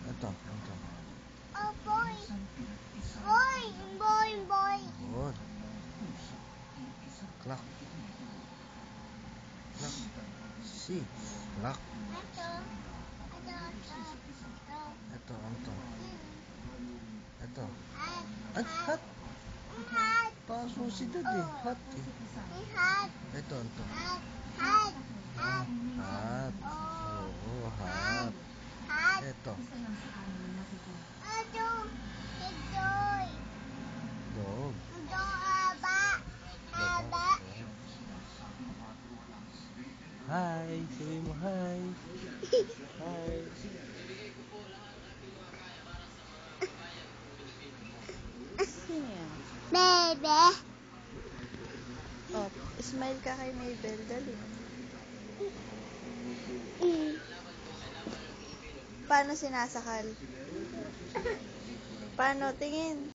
Ito, ito. Good. Clock. Clock. Si. Clock. Ito, ito. Ito. Ay, hat. Pasusidad eh. Hat eh. Ito, ito. Hat. Oo, hat. Ito. Dog. Hi. Sabi mo hi. Hi. Sino yan? Bebe. Oh, smile ka kay Mabel. Dali. Paano sinasakal? Paano? Tingin.